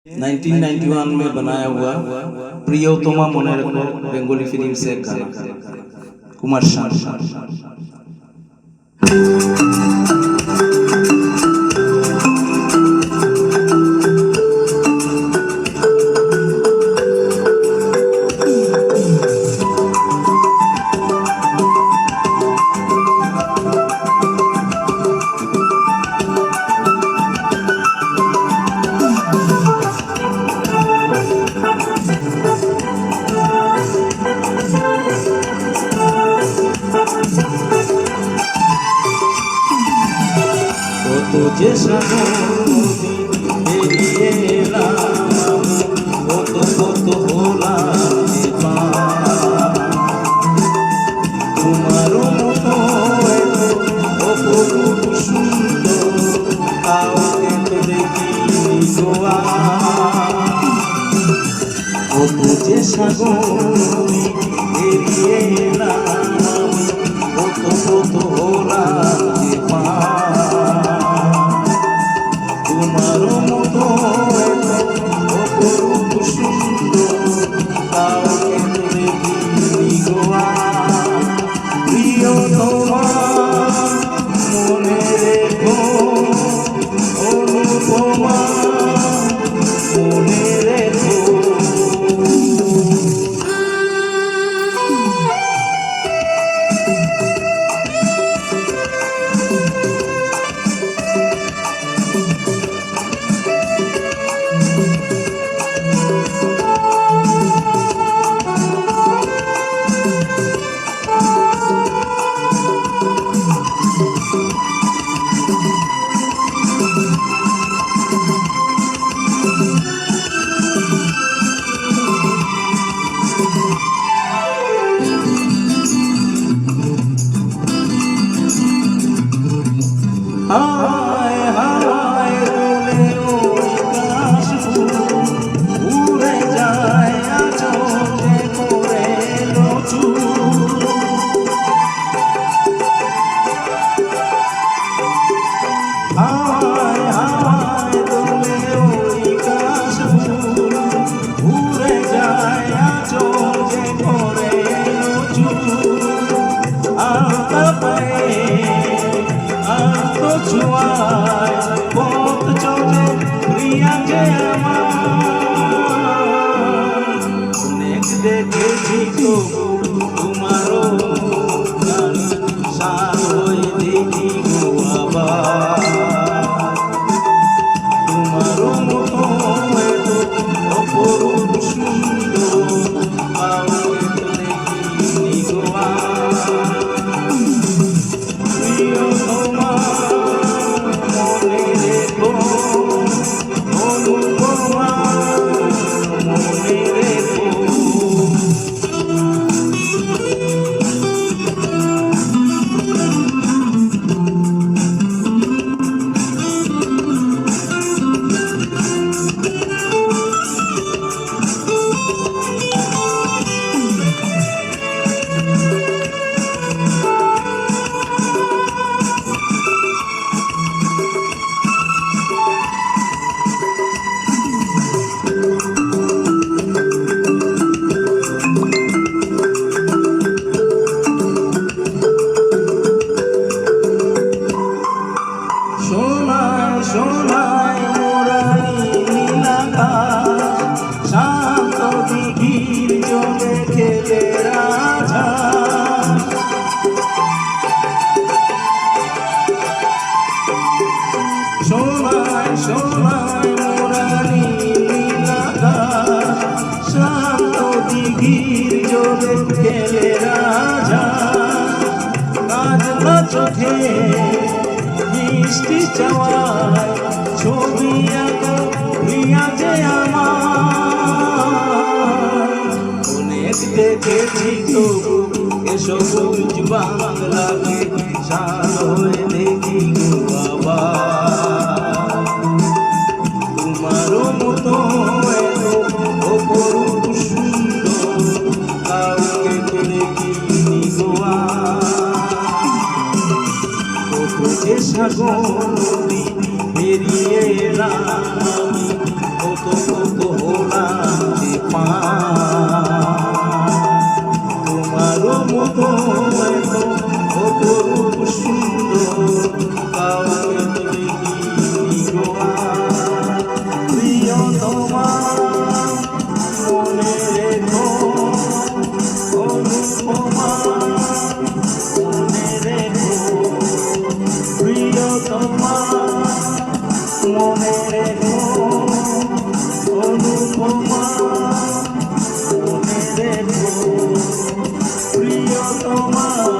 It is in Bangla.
1991 में बनाया हुआ प्रियोतमा मने रखो बंगाली फिल्म से एक गाना कुमार शानू। तुझे তোমার মতো অপরূপ সুন্দর কাউকে তো দেখিনি গোয়া ও তুঝে সাগর এড়িয়ে এলাম কত কত হলাম তোমার মতো অপরূপ সুন্দর কাউকে তো দেখিনি গোয়া প্রিয় তোমার মনে রেখো অনুপমা মনে রেখো হায় হায় দোলে ওই কাশফুল উড়ে যায় আচলে করে লচুল হায় হায় দোলে ওই কাশফুল উড়ে যায় আচলে করে লচুল আলতা পায়ে ছোঁয়ায় পথ চলে প্রিয়া যে আমার অনেক দেখেছি তো তোমারও গান সার হয়ে দেখি গো আবার তোমারও মতো অপরূপ সুন্দর কাউকে তো দেখিনি গো প্রিয় সোনায় মোরানি নীলাকাশ শান্ত দিঘির জলে খেলে রাজা সোনায় সোনায় মোরানি নীলাকাশ শান্ত দিঘির জলে খেলে রাজা কাজলা চোখে মিষ্টি চাওয়ায় ছবি আঁকা প্রিয়া যে আমার অনেক দেখেছি তো এসো সবুজ বাংলাকে সার হয়ে দেখি গো আবার তোমারও মতো অপরূপ সুন্দর কাউকে তো দেখিনি গোয়া যে সাগর পেরিয়ে এলাম কত মনে রেখো অনুপমা, মনে রেখো প্রিয়তমা।